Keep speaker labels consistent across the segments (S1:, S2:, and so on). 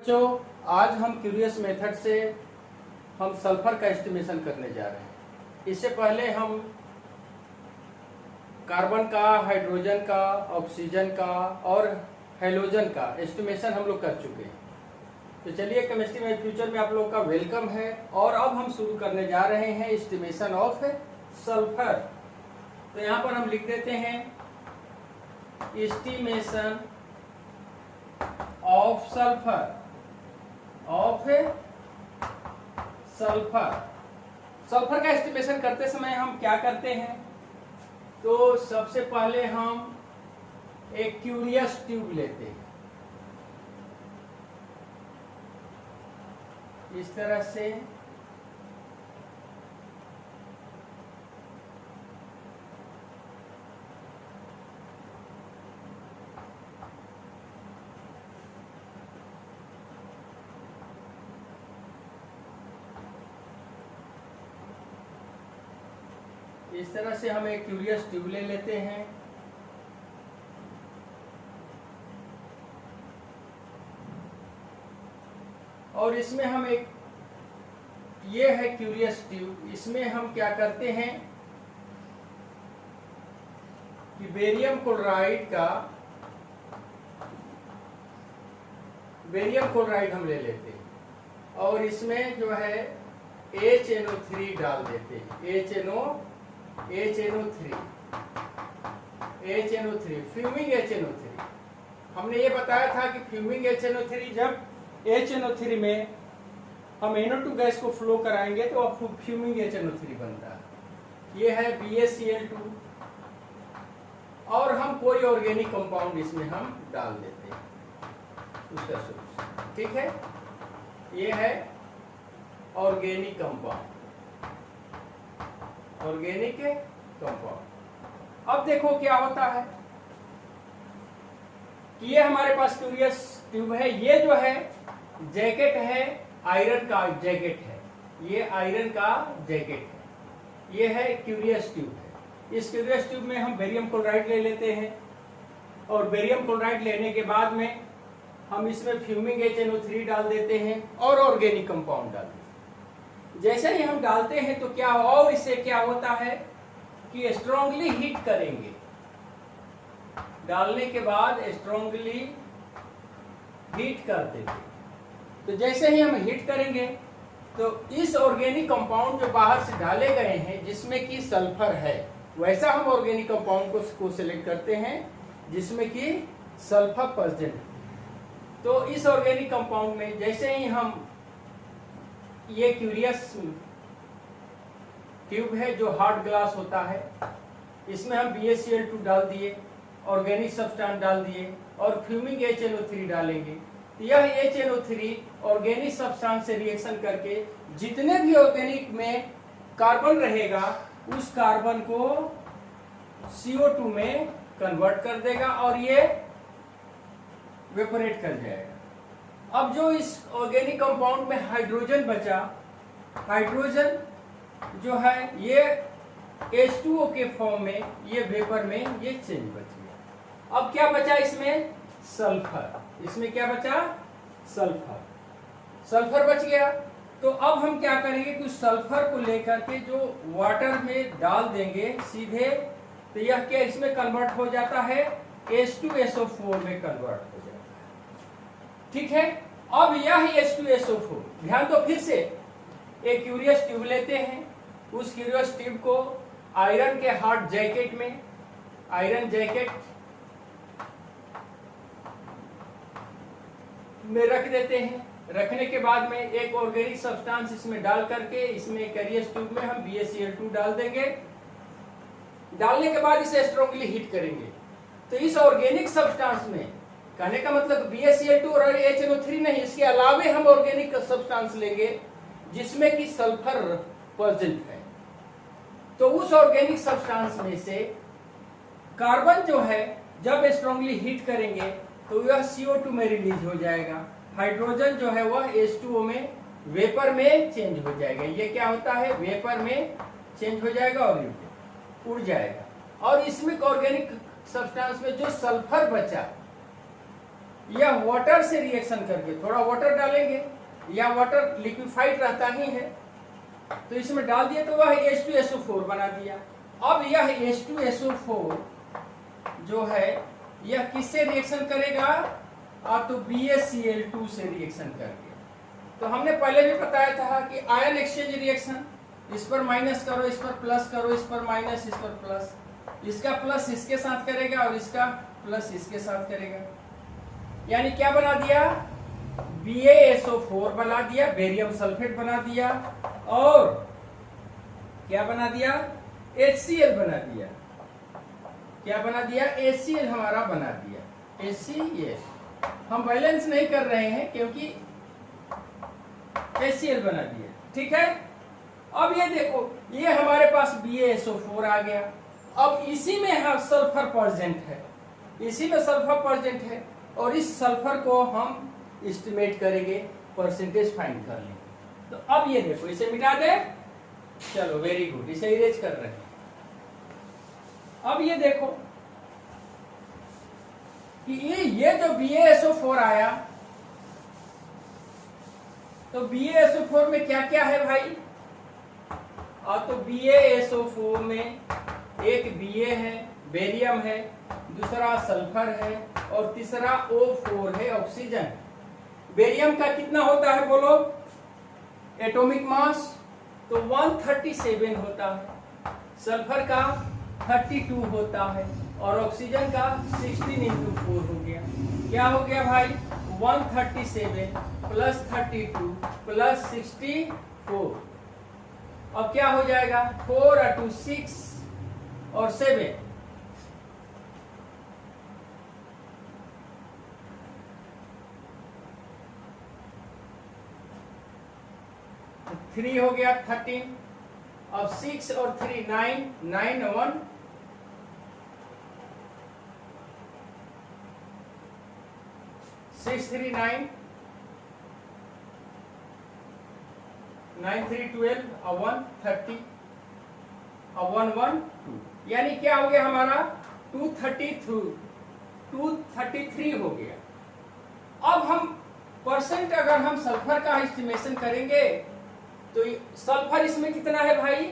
S1: बच्चों, आज हम क्यूरियस मेथड से हम सल्फर का एस्टिमेशन करने जा रहे हैं। इससे पहले हम कार्बन का, हाइड्रोजन का, ऑक्सीजन का और हेलोजन का एस्टिमेशन हम लोग कर चुके हैं। तो चलिए, केमिस्ट्री में फ्यूचर में आप लोग का वेलकम है। और अब हम शुरू करने जा रहे हैं एस्टिमेशन ऑफ सल्फर। तो यहाँ पर हम लिख देते हैं एस्टिमेशन ऑफ सल्फर, सल्फर का एस्टिमेशन करते समय हम क्या करते हैं? तो सबसे पहले हम एक क्यूरियस ट्यूब लेते हैं, इस तरह से। इस तरह से हम एक क्यूरियस ट्यूब ले लेते हैं। और इसमें हम एक, ये है क्यूरियस ट्यूब, इसमें हम क्या करते हैं कि बेरियम क्लोराइड हम ले लेते हैं और इसमें जो है HNO3 डाल देते हैं। HNO3 fuming HNO3। हमने ये बताया था कि फ्यूमिंग HNO3, जब HNO3 में हम NO2 गैस को फ्लो कराएंगे तो अब फ्यूमिंग HNO3 बनता है। ये है BaCl2 और हम कोई ऑर्गेनिक कंपाउंड इसमें हम डाल देते हैं उसका सोल्यूशन। ठीक है, ये है ऑर्गेनिक कंपाउंड। अब देखो क्या होता है कि ये हमारे पास क्यूरियस ट्यूब है। ये जो है जैकेट है, आयरन का जैकेट है, ये आयरन का जैकेट है। ये है क्यूरियस ट्यूब है। इस क्यूरियस ट्यूब में हम बेरियम क्लोराइड ले लेते हैं और बेरियम क्लोराइड लेने के बाद में हम इसमें फ्यूमिंग HNO3 डाल देते हैं और ऑर्गेनिक कंपाउंड डाल देते हैं। जैसे ही हम डालते हैं तो क्या, और इससे क्या होता है कि स्ट्रांगली हीट करेंगे। डालने के बाद स्ट्रांगली हीट कर देते हैं। तो जैसे ही हम हीट करेंगे तो इस ऑर्गेनिक कंपाउंड जो बाहर से डाले गए हैं जिसमें कि सल्फर है, वैसा हम ऑर्गेनिक कंपाउंड को सिलेक्ट करते हैं जिसमें कि सल्फर प्रेजेंट है। तो इस ऑर्गेनिक कंपाउंड में जैसे ही हम, ये क्यूरियस ट्यूब है जो हार्ड ग्लास होता है, इसमें हम BaCl2 डाल दिए, ऑर्गेनिक सब्सटेंस डाल दिए और फ्यूमिंग HNO3 डालेंगे। यह HNO3 ऑर्गेनिक सब्सटेंस से रिएक्शन करके जितने भी ऑर्गेनिक में कार्बन रहेगा उस कार्बन को CO2 में कन्वर्ट कर देगा और ये वेपोरेट कर जाएगा। अब जो इस ऑर्गेनिक कंपाउंड में हाइड्रोजन बचा, हाइड्रोजन जो है ये H2O के फॉर्म में, ये वेपर में ये चेंज बच गया। अब क्या बचा इसमें? सल्फर। इसमें क्या बचा? सल्फर बच गया। तो अब हम क्या करेंगे कि सल्फर को लेकर के जो वाटर में डाल देंगे सीधे, तो यह क्या इसमें कन्वर्ट हो जाता है, H2SO4 में कन्वर्ट हो जाता है। ठीक है, अब यह H2SO4, ध्यान दो, फिर से एक क्यूरियस ट्यूब लेते हैं। उस क्यूरियस ट्यूब को आयरन के हार्ड जैकेट में, आयरन जैकेट में रख देते हैं। रखने के बाद में एक ऑर्गेनिक सब्सटेंस इसमें डाल करके, इसमें क्यूरियस ट्यूब में हम BaCl2 डाल देंगे। डालने के बाद इसे स्ट्रांगली हीट करेंगे। तो इस ऑर्गेनिक सब्सटेंस में, कहने का मतलब BaCl2 और HNO3 नहीं, इसके अलावे हम ऑर्गेनिक सब्सटेंस लेंगे जिसमें कि सल्फर प्रेजेंट है। तो उस ऑर्गेनिक सब्सटेंस में से कार्बन जो है जब स्ट्रांगली हीट करेंगे तो यह CO2 में रिलीज हो जाएगा। हाइड्रोजन जो है वह H2O में वेपर में चेंज हो जाएगा। ये क्या होता है, वेपर में चेंज हो जाएगा और उड़ जाएगा। और इसमें ऑर्गेनिक सब्सटेंस में जो सल्फर बचा यह वाटर से रिएक्शन करके, थोड़ा वाटर डालेंगे या वाटर लिक्विफाइड रहता ही है तो इसमें डाल दिया तो वह H2SO4 बना दिया। अब यह H2SO4 जो है यह किससे रिएक्शन करेगा? तो BaCl2 से रिएक्शन करके। तो हमने पहले भी बताया था कि आयन एक्सचेंज रिएक्शन, इस पर माइनस करो, इस पर प्लस करो, इस पर माइनस, इस पर प्लस, इसका प्लस इसके साथ करेगा और इसका प्लस इसके साथ करेगा, यानी क्या बना दिया? BaSO4 बना दिया, बेरियम सल्फेट बना दिया, और क्या बना दिया? HCl बना दिया। क्या बना दिया? HCl हमारा बना दिया, HCl। हम बैलेंस नहीं कर रहे हैं क्योंकि HCl बना दिया, ठीक है। अब ये देखो, ये हमारे पास BaSO4 आ गया। अब इसी में सल्फर प्रेजेंट है, इसी में सल्फर प्रेजेंट है, और इस सल्फर को हम एस्टिमेट करेंगे, परसेंटेज फाइंड कर लेंगे। तो अब ये देखो, इसे मिटा दे, चलो वेरी गुड, इसे इरेज कर रहे हैं। अब ये देखो कि ये जो BaSO4 आया, तो BaSO4 में क्या क्या है भाई? तो BaSO4 में एक Ba है, बेरियम है, दूसरा सल्फर है, और तीसरा O4 है, ऑक्सीजन। बेरियम का कितना होता है बोलो? एटॉमिक मास तो 137 होता है, सल्फर का 32 होता है, और ऑक्सीजन का 16 × 4 हो गया। क्या हो गया भाई? 137 प्लस 32 प्लस 64। अब क्या हो जाएगा? 4 × 2 6 और 7, तो 3 हो गया 13। अब 6 और 3 9, 9 1 6 3 9, 9 3 12, 1 30, 1 1 2, यानी क्या हो गया हमारा? 233 हो गया। अब हम परसेंट अगर हम सल्फर का एस्टिमेशन करेंगे तो सल्फर इसमें कितना है भाई?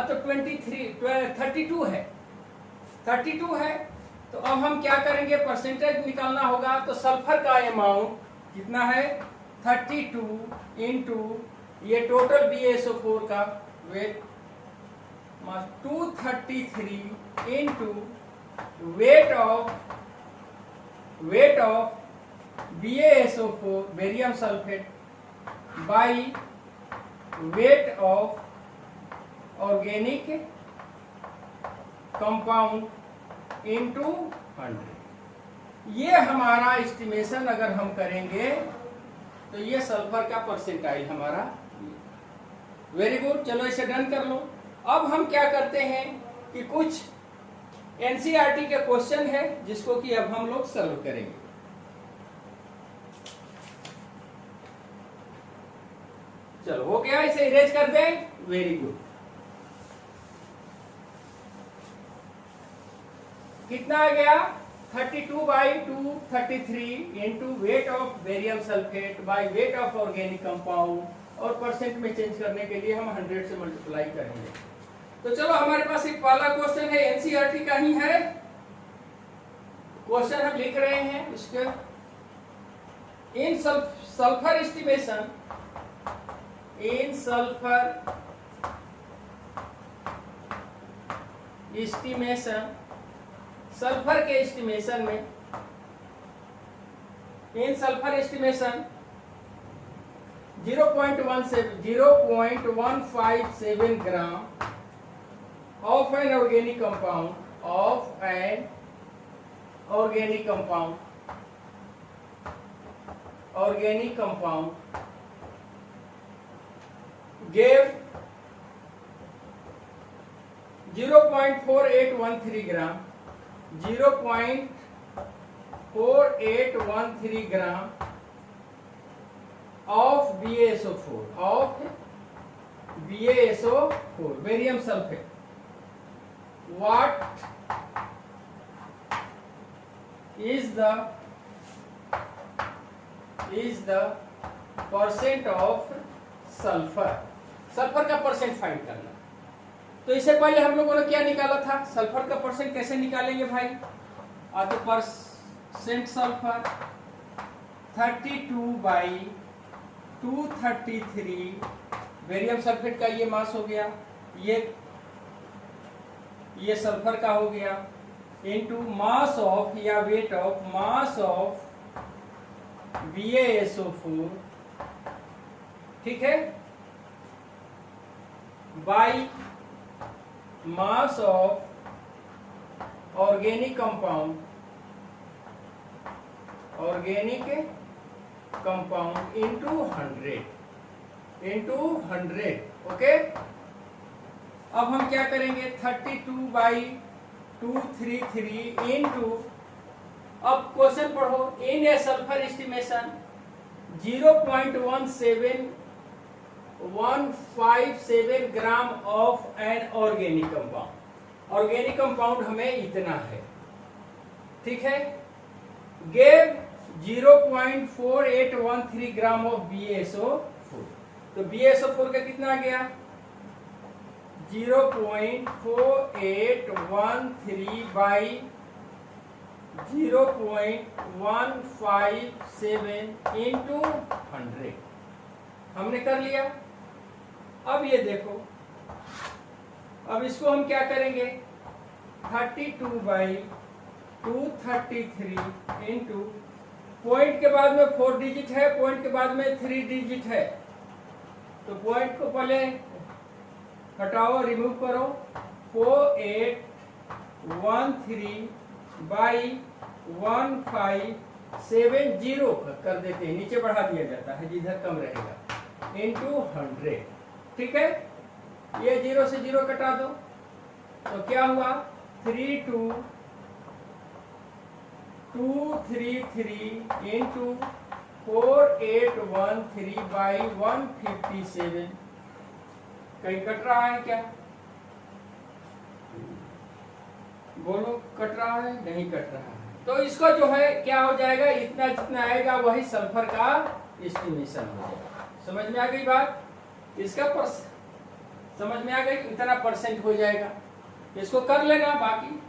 S1: तो 32 है, 32 है। तो अब हम क्या करेंगे? परसेंटेज निकालना होगा। तो सल्फर का अमाउंट कितना है? 32 इंटू ये टोटल BaSO4 का weight, 233 into weight of BaSO4 barium sulphate by weight of organic compound into 100। ये हमारा एस्टिमेशन अगर हम करेंगे तो ये सल्फर का परसेंटाइल हमारा। वेरी गुड, चलो इसे डन कर लो। अब हम क्या करते हैं कि कुछ NCERT के क्वेश्चन है जिसको कि अब हम लोग सॉल्व करेंगे। चलो हो गया, इसे इरेज कर दें। Very good. कितना आ गया? 32/2 33 into weight of barium sulphate by weight of organic compound, और परसेंट में चेंज करने के लिए हम 100 से मल्टीप्लाई करेंगे। तो चलो हमारे पास एक पहला क्वेश्चन है, NCERT का ही है क्वेश्चन, हम लिख रहे हैं इसके। In sulphur estimation, in sulphur estimation, sulphur के एस्टिमेशन में, in sulphur estimation 0.157 gram of an organic compound gave 0.4813 gram, 0.4813 gram of BaSO4 barium sulfate. What is the is the percent of sulphur. Sulphur का percent find करना। तो इससे पहले हम लोगों ने क्या निकाला था, सल्फर का परसेंट कैसे निकालेंगे भाई। तो परसेंट सल्फर 32/233 बेरियम सल्फेट का ये मास हो गया, ये सल्फर का हो गया, इनटू मास ऑफ या weight of mass of BaSO4, ठीक है, by mass of organic compound into 100, okay. अब हम क्या करेंगे, 32/233 इनटू, अब क्वेश्चन पढ़ो, in a sulphur estimation 0.157 gram of an organic compound. Organic compound हमें इतना है, ठीक है। Gave 0.4813 gram of BaSO4। तो BaSO4 का कितना आ गया, 0.4813/0.157 इंटू 100 हमने कर लिया। अब ये देखो, अब इसको हम क्या करेंगे, 32/233 इंटू, पॉइंट के बाद में 4 डिजिट है, पॉइंट के बाद में 3 डिजिट है, तो पॉइंट को पहले हटाओ, रिमूव करो, 4813/1570 कर देते हैं, नीचे बढ़ा दिया जाता है जिधर कम रहेगा, इंटू 100, ठीक है। ये 0 से 0 कटा दो, तो क्या हुआ, 3233 इंटू 4813/157, कहीं कट रहा है क्या, बोलो, कट रहा है, नहीं कट रहा है। तो इसको जो है क्या हो जाएगा, इतना जितना आएगा वही सल्फर का एस्टिमेशन हो जाएगा। समझ में आ गई बात, इसका समझ में आ गई, इतना परसेंट हो जाएगा, इसको कर लेना बाकी।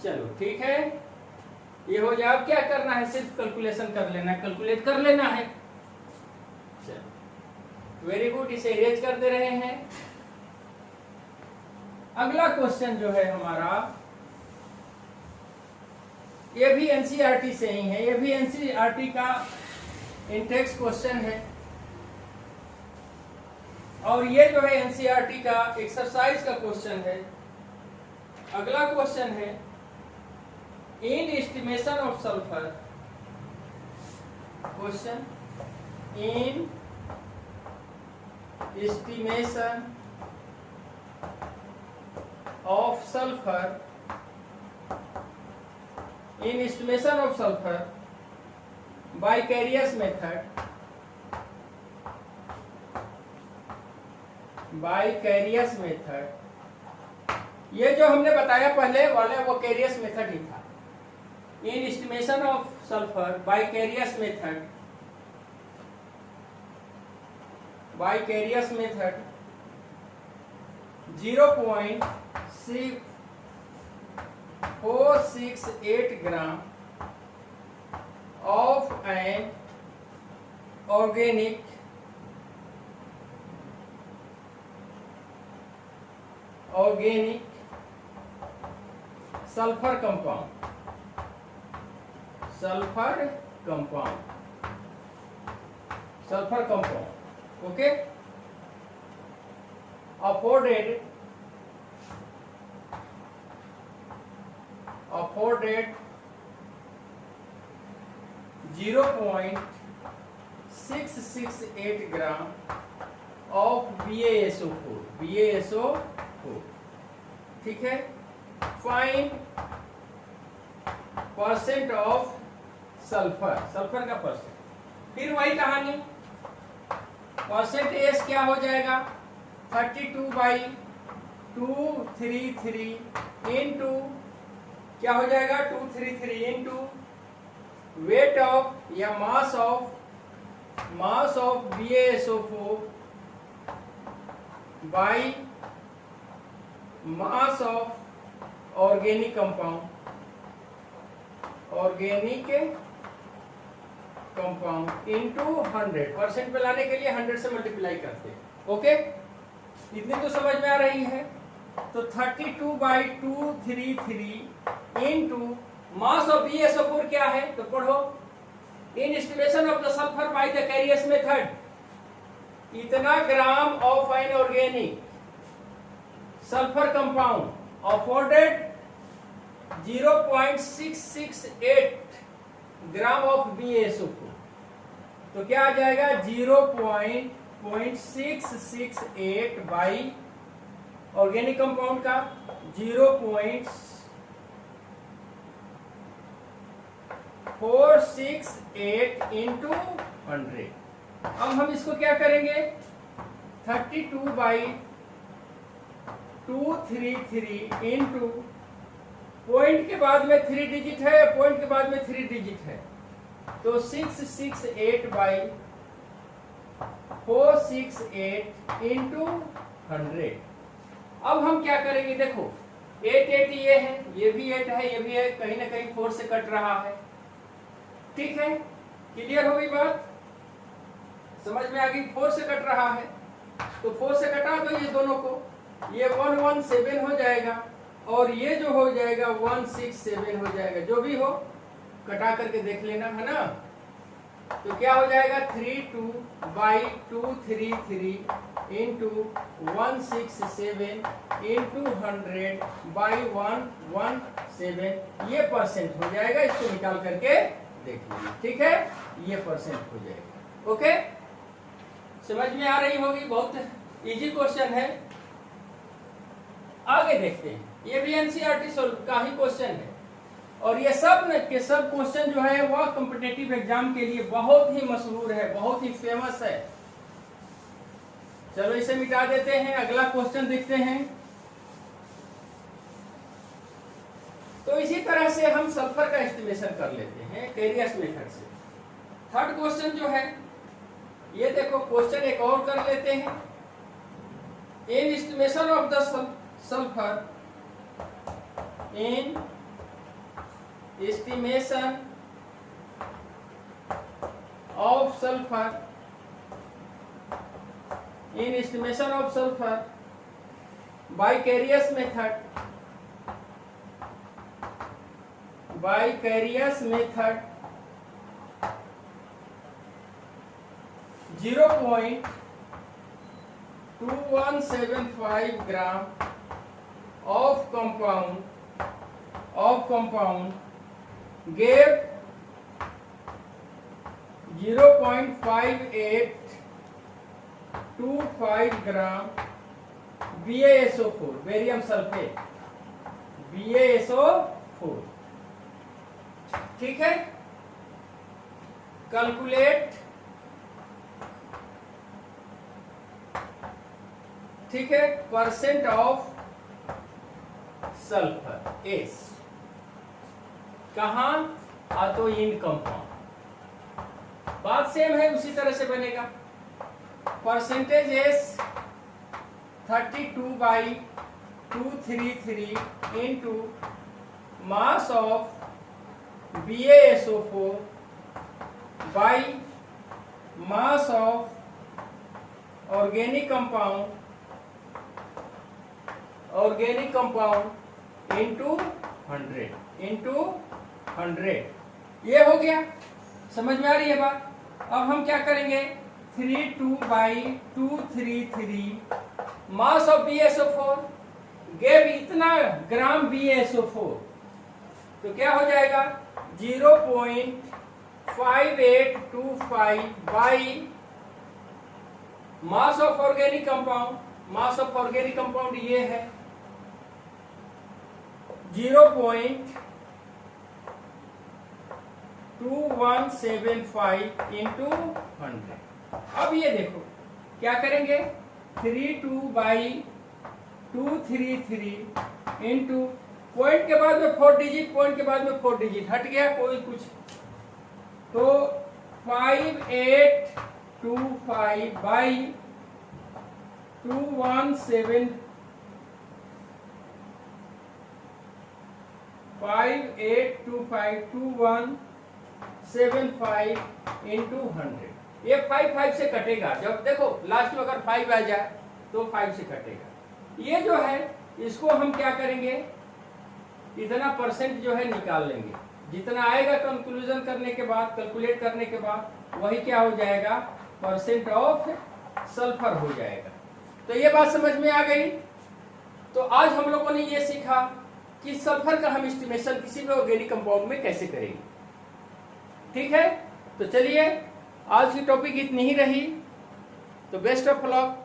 S1: चलो ठीक है, ये हो जाए। अब क्या करना है, सिर्फ कैलकुलेशन कर लेना, कैलकुलेट कर लेना है। चलो वेरी गुड, इसे इरेज कर दे रहे हैं। अगला क्वेश्चन जो है हमारा, ये भी एनसीईआरटी से ही है, ये भी एनसीईआरटी का इंटेक्स क्वेश्चन है, और ये जो है एनसीईआरटी का एक्सरसाइज का क्वेश्चन है। अगला क्वेश्चन है, इन estimation of sulphur, question in estimation of sulphur, in estimation of sulfur by Carius method, ये जो हमने बताया पहले वाले वो कैरियस मेथड ही था। In estimation of sulphur by Carius method 0.468 gram of an organic sulphur compound, okay, afforded 0.668 gram of BaSO4, ठीक है। फाइंड परसेंट ऑफ सल्फर का परसेंट, फिर वही कहानी, परसेंटेज क्या हो जाएगा, 32/233 इंटू क्या हो जाएगा, 233 इंटू वेट ऑफ या mass of mass of BaSO4 by mass of organic compound into 100 पे लाने के लिए 100 से मल्टीप्लाई करते हैं। ओके, इतनी तो समझ में आ रही है। तो 32/233 इंटू मास ऑफ BaSO4 क्या है तो पढ़ो, in estimation of the sulphur by the Carius method, इतना gram of an organic sulphur compound afforded 0.668 gram of BaSO4। तो क्या आ जाएगा 0.668 बाई ऑर्गेनिक कंपाउंड का 0.468 इंटू 100। अब हम इसको क्या करेंगे 32/233 इंटू पॉइंट के बाद में 3 डिजिट है, पॉइंट के बाद में 3 डिजिट है, तो 668/468 इंटू 100। अब हम क्या करेंगे, देखो 8 ये है, ये भी 8 है, ये भी है, कहीं ना कहीं 4 से कट रहा है। ठीक है, क्लियर हो गई बात, समझ में आ गई। 4 से कट रहा है तो 4 से कटा दो ये दोनों को, ये 117 हो जाएगा और ये जो हो जाएगा 167 हो जाएगा। जो भी हो कटा करके देख लेना, है ना। तो क्या हो जाएगा 32/233 इंटू 167 इंटू 100/117, ये परसेंट हो जाएगा। इसको निकाल करके देख लीजिए, ठीक है, ये परसेंट हो जाएगा। ओके, समझ में आ रही होगी, बहुत इजी क्वेश्चन है। आगे देखते हैं, ये भी एनसीईआरटी का ही क्वेश्चन है और ये सब के सब क्वेश्चन जो है वह कॉम्पिटिटिव एग्जाम के लिए बहुत ही मशहूर है, बहुत ही फेमस है। चलो इसे मिटा देते हैं, अगला क्वेश्चन देखते हैं। तो इसी तरह से हम सल्फर का एस्टिमेशन कर लेते हैं कैरियस मेथड से। थर्ड क्वेश्चन जो है ये देखो, क्वेश्चन एक और कर लेते हैं। इन estimation of the sulphur, in estimation of sulfur, in estimation of sulfur by Carius method, 0.2175 gram of compound gave 0.5825 gram BaSO4, barium sulphate, BaSO4। ठीक है, कैलकुलेट, ठीक है, परसेंट ऑफ सल्फर एस, कहां तो इन कंपाउंड। बात सेम है, उसी तरह से बनेगा। Percentage S 32/233 into mass of BaSO4 by mass of organic compound into 100। ये हो गया, समझ में आ रही है बात। अब हम क्या करेंगे 32/233 मास ऑफ BaSO4 गेव इतना ग्राम BaSO4, तो क्या हो जाएगा 0.5825 by mass of organic compound. Mass of organic compound ये है 0.2175 इंटू 100। अब ये देखो क्या करेंगे 32/233 इंटू पॉइंट के बाद में 4 डिजिट, पॉइंट के बाद में 4 डिजिट हट गया कोई कुछ, तो 58 5825 बाई 2175 इंटू 100। ये 5 से कटेगा, जब देखो लास्ट में अगर 5 आ जाए तो 5 से कटेगा। ये जो है इसको हम क्या करेंगे, इतना परसेंट जो है निकाल लेंगे, जितना आएगा कंक्लूजन करने के बाद, कैलकुलेट करने के बाद वही क्या हो जाएगा, परसेंट ऑफ सल्फर हो जाएगा। तो ये बात समझ में आ गई। तो आज हम लोगों ने ये सीखा कि सल्फर का हम एस्टिमेशन किसी भी ऑर्गेनिक कंपाउंड में कैसे करेंगे। ठीक है, तो चलिए आज की टॉपिक इतनी ही रही। तो बेस्ट ऑफ लक।